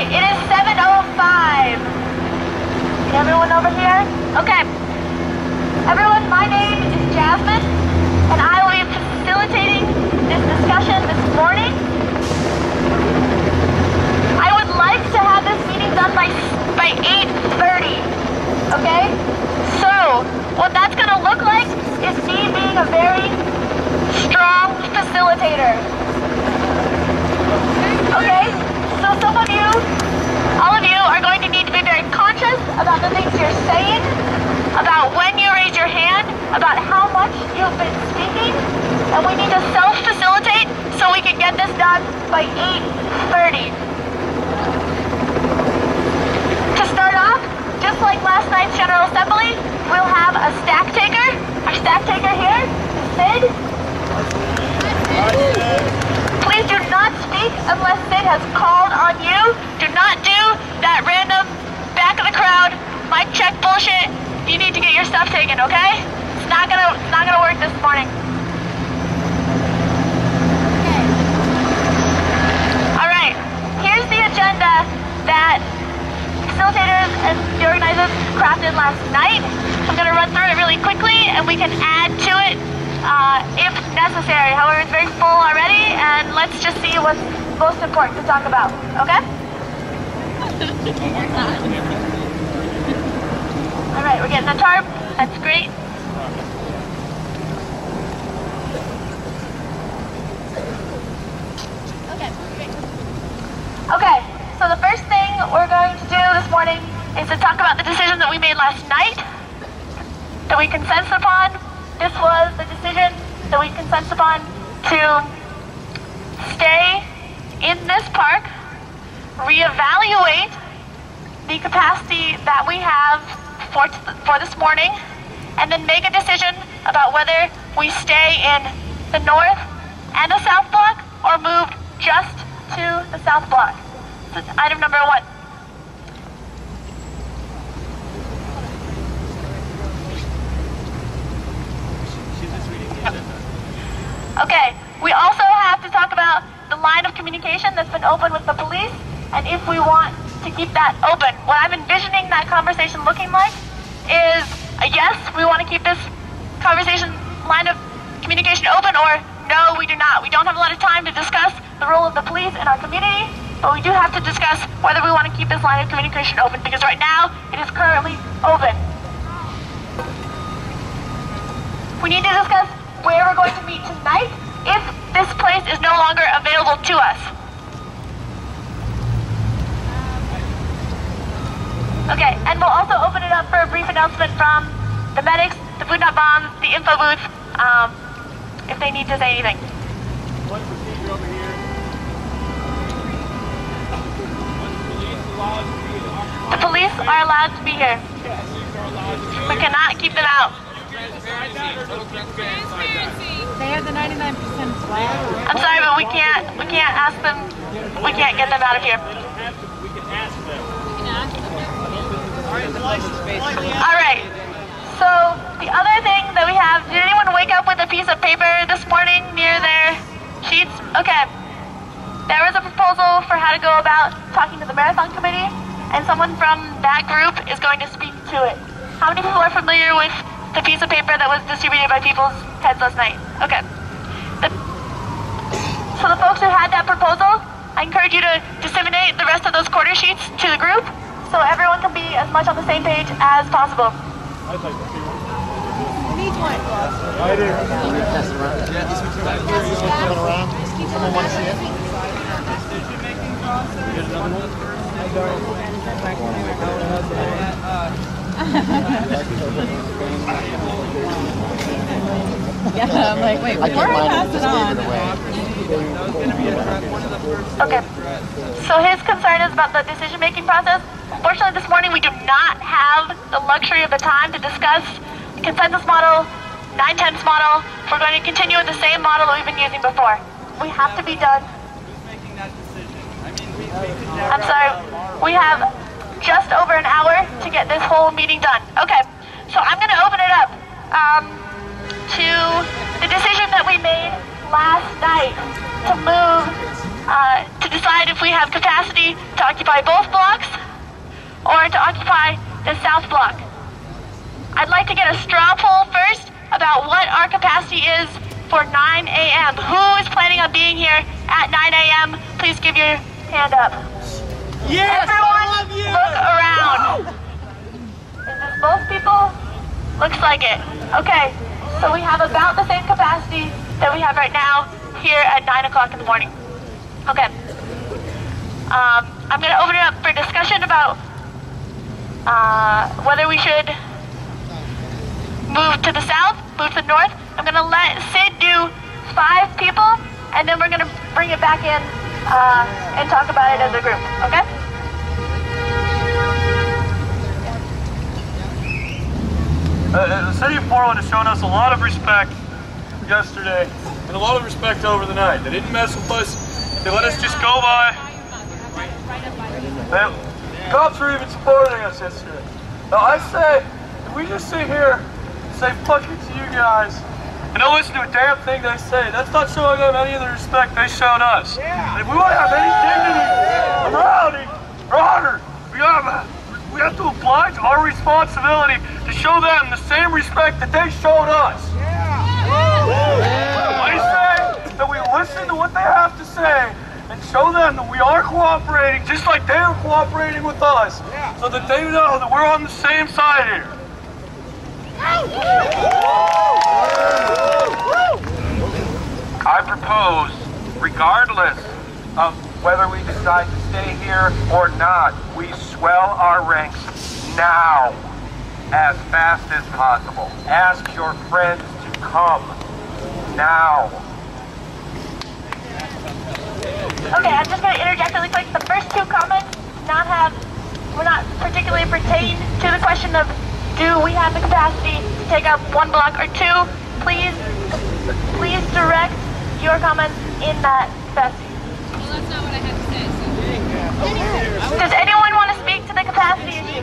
right, it is 7:05. Everyone over here? Okay. Everyone, my name is Jasmine, and I will be facilitating this discussion this morning. I would like to have this meeting done by 8:30, okay? So, what that's going to look like is me being a very strong facilitator. Okay? So some of you, all of you are going to need to be very conscious about the things you're saying, about when you raise your hand, about how much you've been speaking, and we need to self-facilitate so we can get this done by 8:30. To start off, just like last night's General Assembly, we'll have a stack taker. Our stack taker here is Sid. Please do not speak unless Sid has called on you. Do not do that random back of the crowd mic check bullshit. You need to get your stuff taken, okay? It's not gonna work this morning. All right. Here's the agenda that facilitators and the organizers crafted last night. I'm gonna run through it really quickly, and we can add to it if necessary. However, it's very full already, and let's just see what's most important to talk about, okay? All right, we're getting the tarp. That's great. Okay, great. Okay, so the first thing we're going to do this morning is to talk about the decision that we made last night, that we consensus upon. This was the decision that we consensus upon to stay in this park, reevaluate the capacity that we have for this morning, and then make a decision about whether we stay in the north and the south block or move just to the south block. So it's item number 1. Okay, we also have to talk about the line of communication that's been open with the police, and if we want to keep that open. What I'm envisioning that conversation looking like is a yes, we want to keep this conversation line of communication open, or no, we do not. We don't have a lot of time to discuss the role of the police in our community, but we do have to discuss whether we want to keep this line of communication open, because right now it is currently open. We need to discuss where we're going to meet tonight if this place is no longer available to us. Okay, and we'll also open it up for a brief announcement from the medics, the Food Not Bombs, the info booth, if they need to say anything. One procedure over here. The police are allowed to be here. We cannot keep them out. They have the 99% flag. I'm sorry, but we can't ask them, we can't get them out of here. We can ask them. Alright, so the other thing that we have, did anyone wake up with a piece of paper this morning near their sheets? Okay. There was a proposal for how to go about talking to the marathon committee, and someone from that group is going to speak to it. How many people are familiar with the piece of paper that was distributed by people's heads last night? Okay. So the folks who had that proposal, I encourage you to disseminate the rest of those quarter sheets to the group so everyone can be as much on the same page as possible. I'd like to see one. Need one. I do. Pass it around. Yeah, just turn around. Someone want to see it? Here's another one. Yeah, I'm like, wait, I before can't I mind pass it. it Just on. gave it away. Okay. So his concern is about the decision-making process. Unfortunately, this morning we do not have the luxury of the time to discuss the consensus model, 9/10 model. We're going to continue with the same model that we've been using before. We have to be done. Who's making that decision? I mean, we could I'm sorry, we have just over an hour to get this whole meeting done. Okay, so I'm going to open it up to the decision that we made last night to move, to to decide if we have capacity to occupy both blocks or to occupy the south block. I'd like to get a straw poll first about what our capacity is for 9 a.m. Who is planning on being here at 9 a.m.? Please give your hand up. Yes, Everyone, I love you. look around. Is this both people? Looks like it. Okay, so we have about the same capacity that we have right now here at 9 o'clock in the morning. Okay. I'm going to open it up for discussion about whether we should move to the south, move to the north. I'm going to let Sid do 5 people, and then we're going to bring it back in and talk about it as a group, okay? The city of Portland has shown us a lot of respect yesterday and a lot of respect over the night. They didn't mess with us. They let us just go by. The cops were even supporting us yesterday. Now I say, if we just sit here and say fuck it to you guys and don't listen to a damn thing they say, that's not showing them any of the respect they showed us. And if we want to have any dignity, morality, or honor, we have to oblige our responsibility to show them the same respect that they showed us. I say that we listen to what they have to say and show them that we are cooperating just like they are cooperating with us, so that they know that we're on the same side here. I propose, regardless of whether we decide to stay here or not, we swell our ranks now, as fast as possible. Ask your friends to come now. Okay, I'm just going to interject really quick. The first 2 comments were not particularly pertain to the question of do we have the capacity to take up 1 block or 2. Please direct your comments in that capacity. Well, that's not what I had to say. So. Does anyone want to speak to the capacity issue?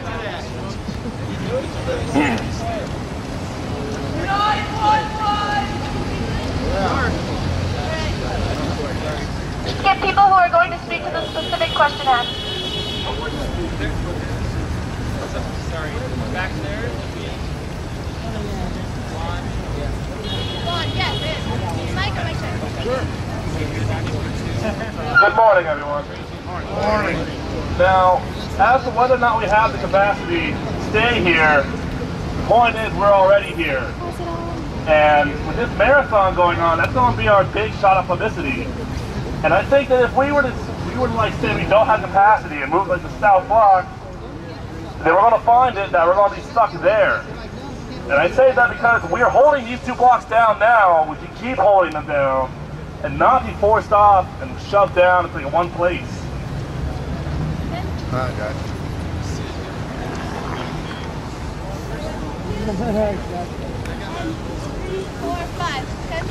Get people who are going to speak to the specific question asked. Sorry, back there. Good morning, everyone. Good morning. Now, as to whether or not we have the capacity to stay here, the point is we're already here. And with this marathon going on, that's going to be our big shot of publicity. And I think that if we were to like say we don't have capacity and move like the south block, then we're going to find it that we're going to be stuck there. And I say that because we are holding these 2 blocks down now, we can keep holding them down and not be forced off and shoved down into one place. I got you. 4, 5, okay?